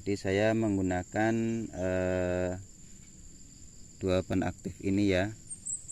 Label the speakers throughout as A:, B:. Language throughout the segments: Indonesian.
A: Jadi saya menggunakan dua penaktif ini ya.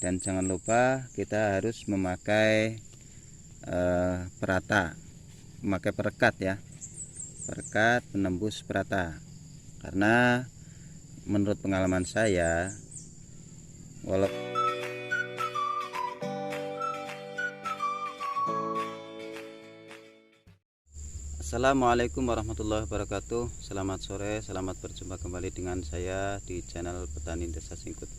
A: Dan jangan lupa kita harus memakai perata, memakai perekat ya, perekat penembus perata. Karena menurut pengalaman saya, walaupun Assalamualaikum warahmatullahi wabarakatuh. Selamat sore, selamat berjumpa kembali dengan saya di channel Petani Desa Singkut.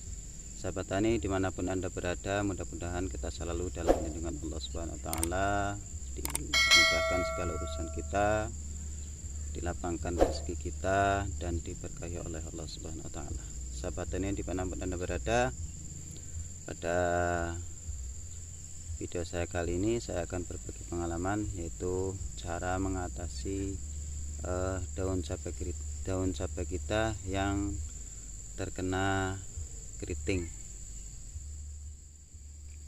A: Sahabat tani dimanapun Anda berada, mudah-mudahan kita selalu dalam lindungan Allah Subhanahu wa Ta'ala, dimudahkan segala urusan kita, dilapangkan rezeki kita, dan diberkahi oleh Allah Subhanahu wa Ta'ala. Sahabat tani dimanapun Anda berada, pada video saya kali ini saya akan berbagi pengalaman, yaitu cara mengatasi daun cabai kita yang terkena keriting.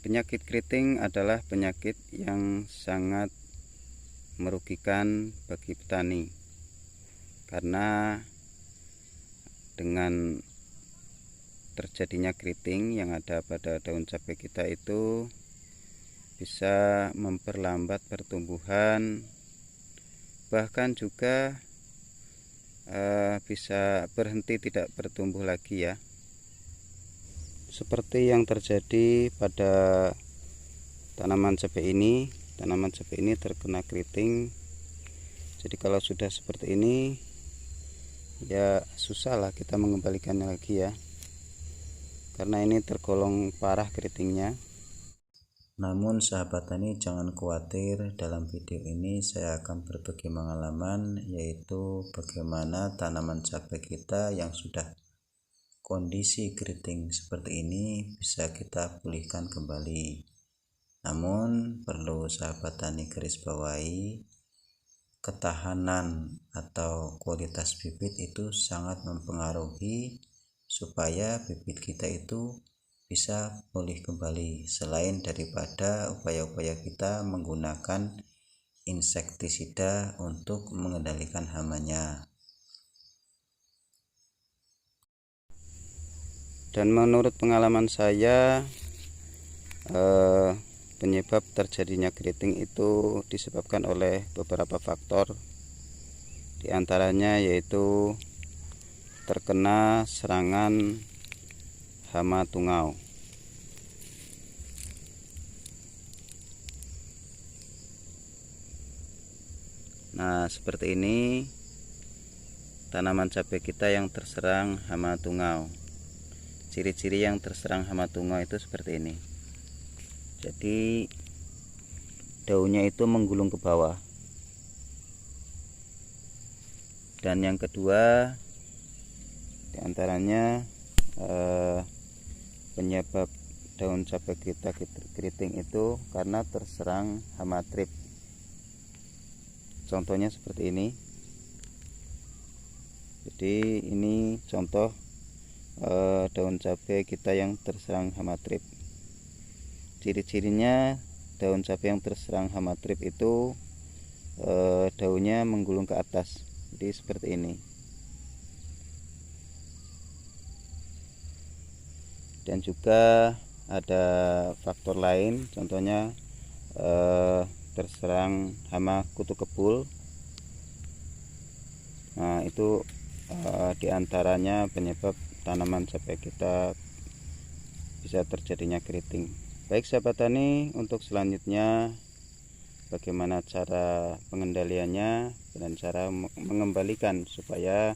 A: Penyakit keriting adalah penyakit yang sangat merugikan bagi petani, karena dengan terjadinya keriting yang ada pada daun cabai kita itu bisa memperlambat pertumbuhan, bahkan juga bisa berhenti tidak bertumbuh lagi ya, seperti yang terjadi pada tanaman cabai ini. Tanaman cabai ini terkena keriting. Jadi kalau sudah seperti ini ya susah lah kita mengembalikannya lagi ya, karena ini tergolong parah keritingnya. Namun sahabat tani jangan khawatir, dalam video ini saya akan berbagi pengalaman, yaitu bagaimana tanaman cabai kita yang sudah kondisi keriting seperti ini bisa kita pulihkan kembali. Namun perlu sahabat tani garis bawahi, ketahanan atau kualitas bibit itu sangat mempengaruhi supaya bibit kita itu bisa pulih kembali, selain daripada upaya-upaya kita menggunakan insektisida untuk mengendalikan hamanya. Dan menurut pengalaman saya, penyebab terjadinya keriting itu disebabkan oleh beberapa faktor. Di antaranya yaitu terkena serangan hama tungau. Nah, seperti ini tanaman cabai kita yang terserang hama tungau. Ciri-ciri yang terserang hama tungau itu seperti ini. Jadi daunnya itu menggulung ke bawah. Dan yang kedua, diantaranya penyebab daun cabai kita keriting itu karena terserang hama trip. Contohnya seperti ini. Jadi ini contoh daun cabai kita yang terserang hama trip. Ciri-cirinya daun cabai yang terserang hama trip itu daunnya menggulung ke atas. Jadi seperti ini. Dan juga ada faktor lain, contohnya terserang hama kutu kebul. Nah, itu diantaranya penyebab tanaman cabai kita bisa terjadinya keriting. Baik sahabat tani, untuk selanjutnya bagaimana cara pengendaliannya dan cara mengembalikan supaya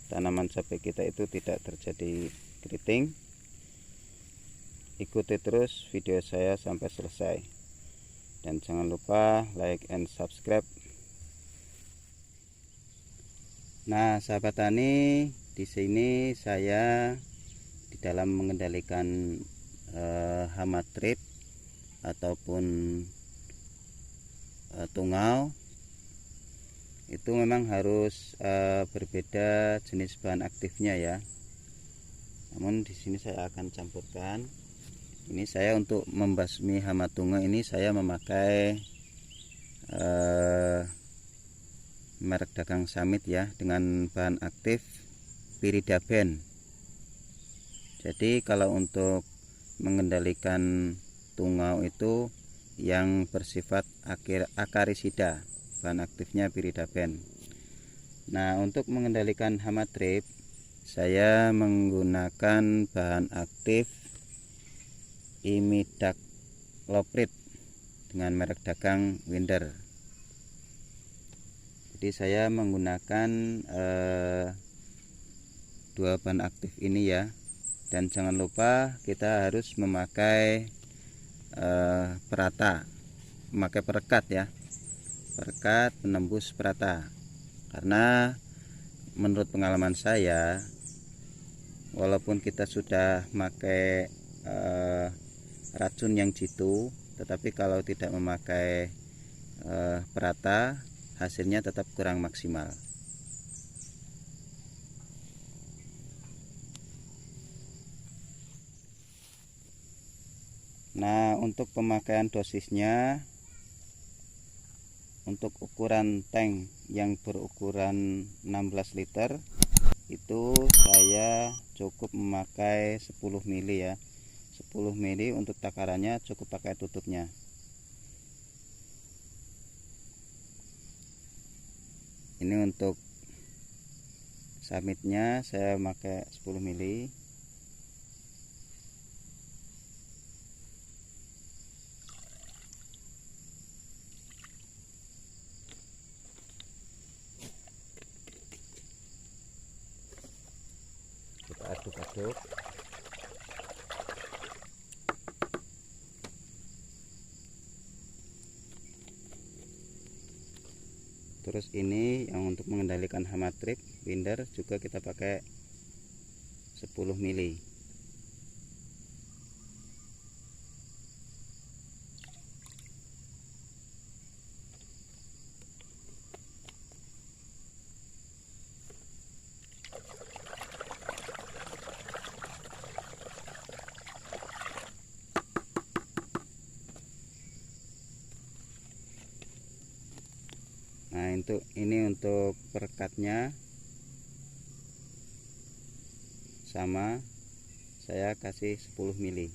A: tanaman cabai kita itu tidak terjadi keriting. Ikuti terus video saya sampai selesai, dan jangan lupa like and subscribe. Nah sahabat tani, di sini saya di dalam mengendalikan hama trip ataupun tungau itu memang harus berbeda jenis bahan aktifnya ya. Namun di sini saya akan campurkan. Ini saya untuk membasmi hama tungau ini saya memakai merek dagang Summit ya, dengan bahan aktif Pyridaben. Jadi kalau untuk mengendalikan tungau itu yang bersifat akarisida, bahan aktifnya Pyridaben. Nah, untuk mengendalikan hama trip saya menggunakan bahan aktif Imidacloprid dengan merek dagang Winder. Jadi saya menggunakan dua bahan aktif ini ya. Dan jangan lupa kita harus memakai perata, memakai perekat ya, perekat penembus perata. Karena menurut pengalaman saya, walaupun kita sudah memakai racun yang jitu, tetapi kalau tidak memakai perata, hasilnya tetap kurang maksimal. Nah, untuk pemakaian dosisnya, untuk ukuran tank yang berukuran 16 liter itu saya cukup memakai 10 mili ya. 10 mili untuk takarannya, cukup pakai tutupnya. Ini untuk Summitnya saya pakai 10 mili. Kita aduk-aduk. Terus ini yang untuk mengendalikan hama trip Winder juga kita pakai 10 mili. Nah, ini untuk perekatnya sama, saya kasih 10 mili.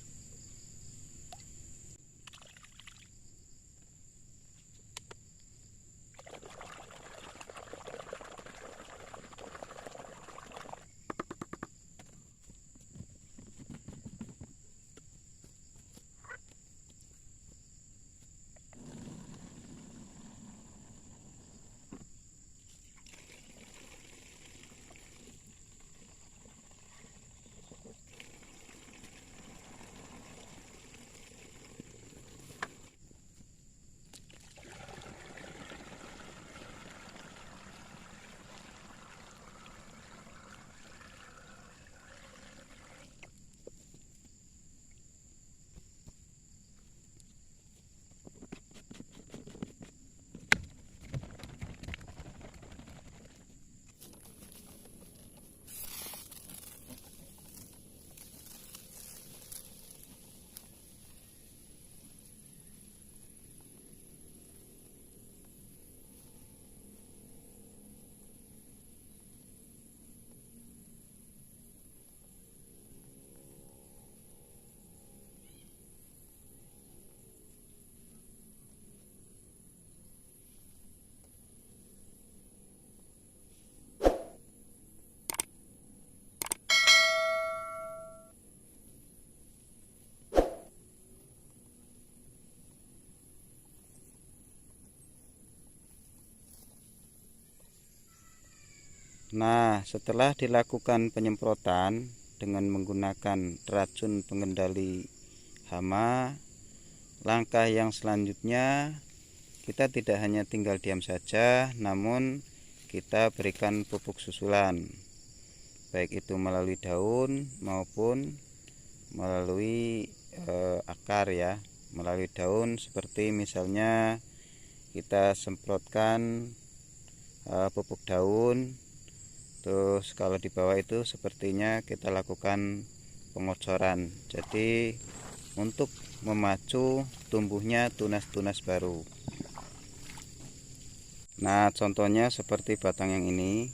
A: Nah, setelah dilakukan penyemprotan dengan menggunakan racun pengendali hama, langkah yang selanjutnya kita tidak hanya tinggal diam saja, namun kita berikan pupuk susulan, baik itu melalui daun maupun melalui akar ya. Melalui daun seperti misalnya kita semprotkan pupuk daun. Terus kalau di bawah itu sepertinya kita lakukan pengocoran. Jadi untuk memacu tumbuhnya tunas-tunas baru. Nah, contohnya seperti batang yang ini.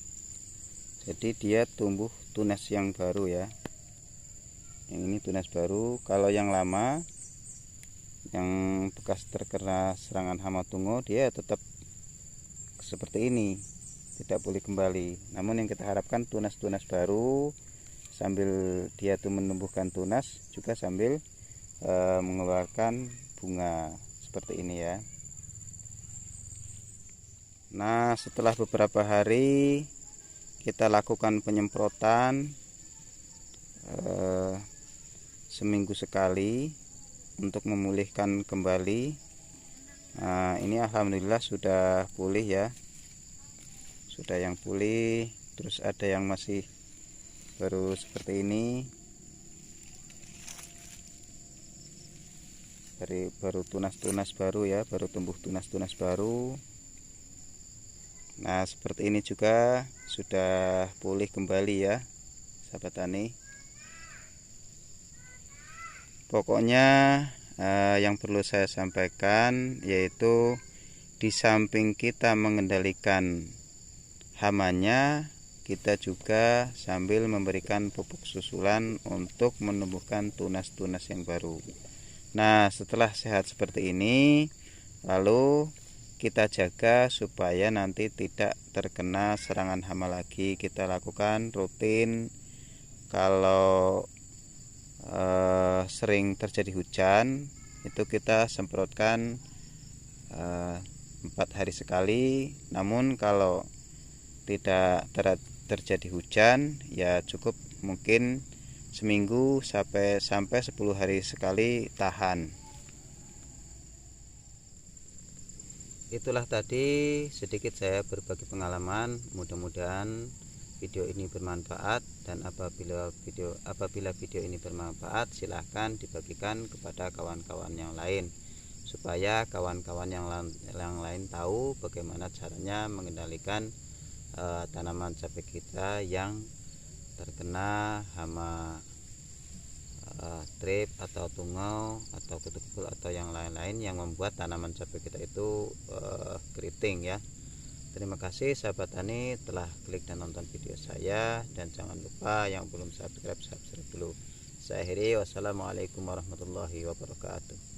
A: Jadi dia tumbuh tunas yang baru ya. Yang ini tunas baru. Kalau yang lama, yang bekas terkena serangan hama tungo, dia tetap seperti ini, tidak pulih kembali. Namun yang kita harapkan tunas-tunas baru, sambil dia tuh menumbuhkan tunas, juga sambil mengeluarkan bunga seperti ini ya. Nah, setelah beberapa hari kita lakukan penyemprotan seminggu sekali untuk memulihkan kembali. Nah, ini alhamdulillah sudah pulih ya, sudah yang pulih. Terus ada yang masih baru seperti ini, baru tunas-tunas baru ya, baru tumbuh tunas-tunas baru. Nah, seperti ini juga sudah pulih kembali ya, sahabat tani. Pokoknya yang perlu saya sampaikan yaitu di samping kita mengendalikan hamanya, kita juga sambil memberikan pupuk susulan untuk menumbuhkan tunas-tunas yang baru. Nah, setelah sehat seperti ini, lalu kita jaga supaya nanti tidak terkena serangan hama lagi. Kita lakukan rutin. Kalau sering terjadi hujan, itu kita semprotkan 4 hari sekali. Namun kalau tidak terjadi hujan, ya cukup mungkin seminggu sampai 10 hari sekali tahan. Itulah tadi sedikit saya berbagi pengalaman. Mudah-mudahan video ini bermanfaat, dan apabila video ini bermanfaat, silahkan dibagikan kepada kawan-kawan yang lain supaya kawan-kawan yang lain tahu bagaimana caranya mengendalikan tanaman cabai kita yang terkena hama trip atau tungau atau kutu-kutu atau yang lain-lain yang membuat tanaman cabai kita itu keriting ya. Terima kasih sahabat tani telah klik dan nonton video saya, dan jangan lupa yang belum subscribe dulu. Saya akhiri, wassalamualaikum warahmatullahi wabarakatuh.